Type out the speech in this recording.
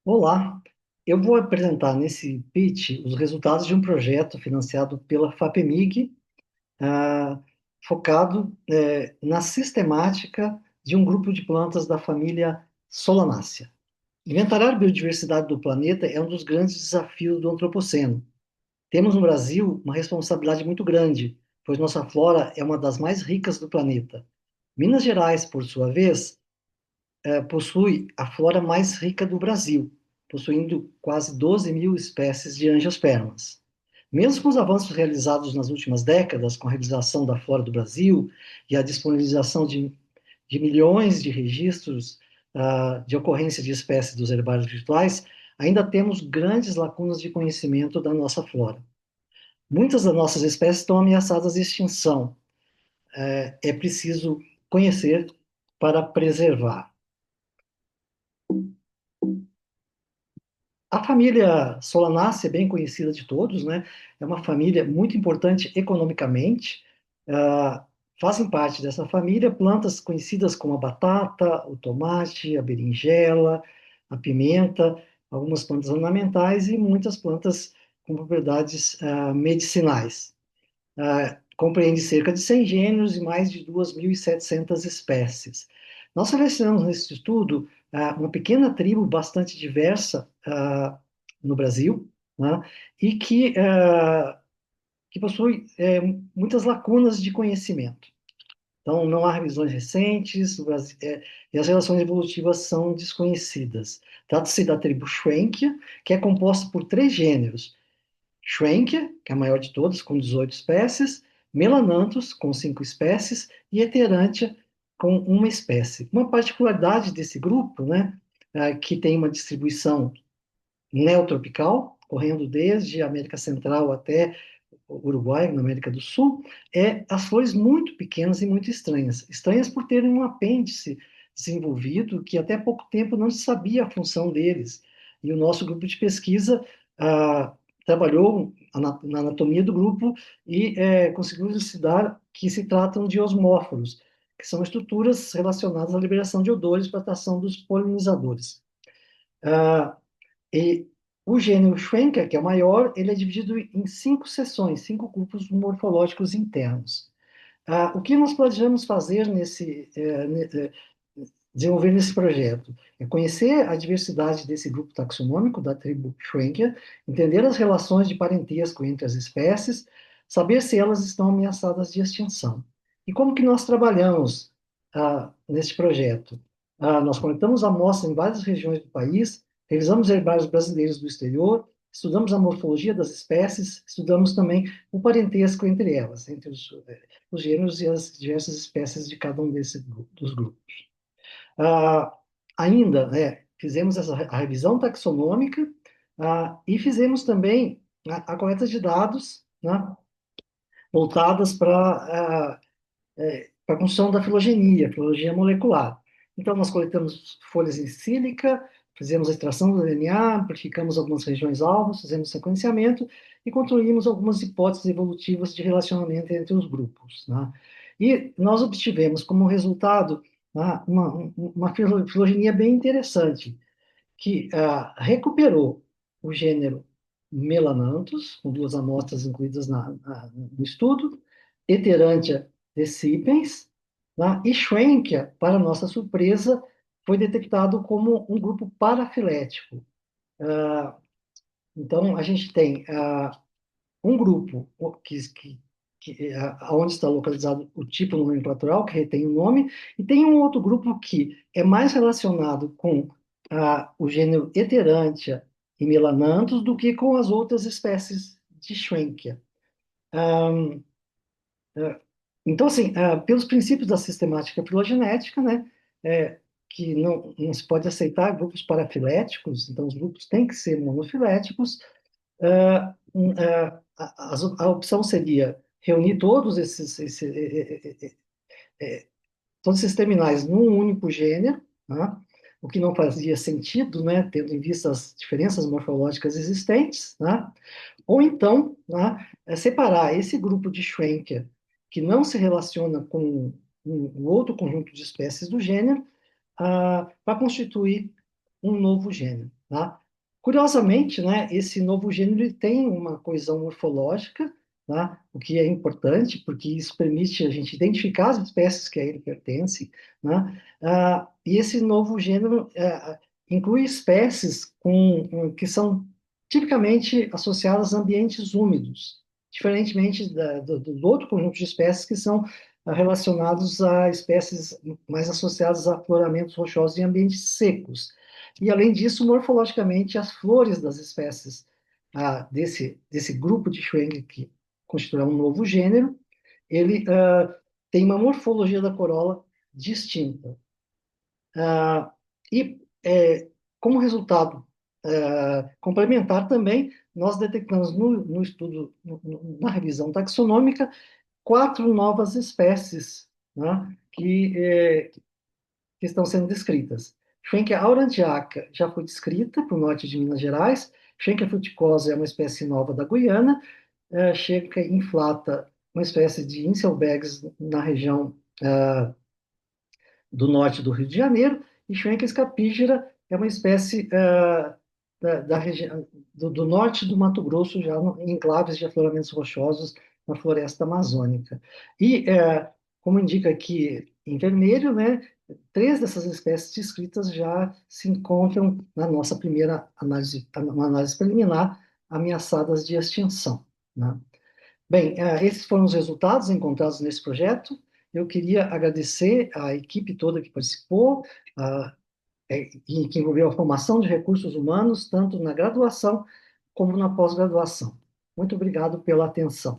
Olá, eu vou apresentar nesse pitch os resultados de um projeto financiado pela FAPEMIG, ah, focado na sistemática de um grupo de plantas da família Solanaceae. Inventariar a biodiversidade do planeta é um dos grandes desafios do antropoceno. Temos no Brasil uma responsabilidade muito grande, pois nossa flora é uma das mais ricas do planeta. Minas Gerais, por sua vez, possui a flora mais rica do Brasil, possuindo quase 12 mil espécies de angiospermas. Mesmo com os avanços realizados nas últimas décadas, com a realização da flora do Brasil e a disponibilização de milhões de registros de ocorrência de espécies dos herbários virtuais, ainda temos grandes lacunas de conhecimento da nossa flora. Muitas das nossas espécies estão ameaçadas de extinção. É preciso conhecer para preservar. A família Solanaceae é bem conhecida de todos, né? É uma família muito importante economicamente. Ah, Fazem parte dessa família plantas conhecidas como a batata, o tomate, a berinjela, a pimenta, algumas plantas ornamentais e muitas plantas com propriedades medicinais. Compreende cerca de 100 gêneros e mais de 2.700 espécies. Nós selecionamos nesse estudo uma pequena tribo bastante diversa no Brasil, né, e que possui muitas lacunas de conhecimento. Então, não há revisões recentes, e as relações evolutivas são desconhecidas. Trata-se da tribo Schwenkia, que é composta por três gêneros: Schwenkia, que é a maior de todas, com 18 espécies, Melananthus, com 5 espécies, e Heterantia, com uma espécie. Uma particularidade desse grupo, né, que tem uma distribuição neotropical, correndo desde a América Central até o Uruguai, na América do Sul, é as flores muito pequenas e muito estranhas. Estranhas por terem um apêndice desenvolvido que até pouco tempo não se sabia a função deles. E o nosso grupo de pesquisa trabalhou na anatomia do grupo e conseguiu elucidar que se tratam de osmóforos, que são estruturas relacionadas à liberação de odores para a atração dos polinizadores. Ah, e o gênero Schwenker, que é o maior, ele é dividido em cinco seções, cinco grupos morfológicos internos. O que nós planejamos fazer desenvolver nesse projeto? É conhecer a diversidade desse grupo taxonômico da tribo Schwenker, entender as relações de parentesco entre as espécies, saber se elas estão ameaçadas de extinção. E como que nós trabalhamos nesse projeto? Nós coletamos amostras em várias regiões do país, revisamos herbários brasileiros do exterior, estudamos a morfologia das espécies, estudamos também o parentesco entre elas, entre os gêneros e as diversas espécies de cada um dos grupos. Ah, Ainda, fizemos a revisão taxonômica e fizemos também a coleta de dados, né, voltadas para a construção da filogenia molecular. Então, nós coletamos folhas em sílica, fizemos a extração do DNA, amplificamos algumas regiões-alvo, fizemos sequenciamento e construímos algumas hipóteses evolutivas de relacionamento entre os grupos, né? E nós obtivemos como resultado uma filogenia bem interessante, que recuperou o gênero Melananthus, com duas amostras incluídas no estudo, Heterantia decipens, né? E Schwenkia, para nossa surpresa, foi detectado como um grupo parafilético. Então, a gente tem um grupo onde está localizado o tipo nomenclatural, que retém o nome, e tem um outro grupo que é mais relacionado com o gênero Heterantia e Melananthus do que com as outras espécies de Schwenkia. Então, assim, pelos princípios da sistemática filogenética, né, que não se pode aceitar grupos parafiléticos, então os grupos têm que ser monofiléticos. A opção seria reunir todos esses terminais num único gênero, né? O que não fazia sentido, né, tendo em vista as diferenças morfológicas existentes, né? Ou então, né, separar esse grupo de Schwenker, que não se relaciona com um outro conjunto de espécies do gênero, para constituir um novo gênero, tá? Curiosamente, né, esse novo gênero ele tem uma coesão morfológica, tá? O que é importante, porque isso permite a gente identificar as espécies que a ele pertencem, né? E esse novo gênero inclui espécies que são tipicamente associadas a ambientes úmidos, diferentemente do outro conjunto de espécies que são relacionados a espécies mais associadas a afloramentos rochosos em ambientes secos. E, além disso, morfologicamente, as flores das espécies desse grupo de Schwenk, que constituirá um novo gênero, ele tem uma morfologia da corola distinta. E, como resultado complementar também, nós detectamos no estudo, na revisão taxonômica, 4 novas espécies, né, que estão sendo descritas. Schenker aurantiaca já foi descrita para o norte de Minas Gerais. Schenker fruticosa é uma espécie nova da Guiana. Schenker inflata, uma espécie de Inselbergs na região do norte do Rio de Janeiro. E Schwenker escapígera é uma espécie da região do norte do Mato Grosso, já em enclaves de afloramentos rochosos na floresta amazônica. E, como indica aqui em vermelho, né, 3 dessas espécies descritas já se encontram na nossa primeira análise, uma análise preliminar, ameaçadas de extinção, né? Bem, esses foram os resultados encontrados nesse projeto. Eu queria agradecer à equipe toda que participou, e que envolveu a formação de recursos humanos, tanto na graduação como na pós-graduação. Muito obrigado pela atenção.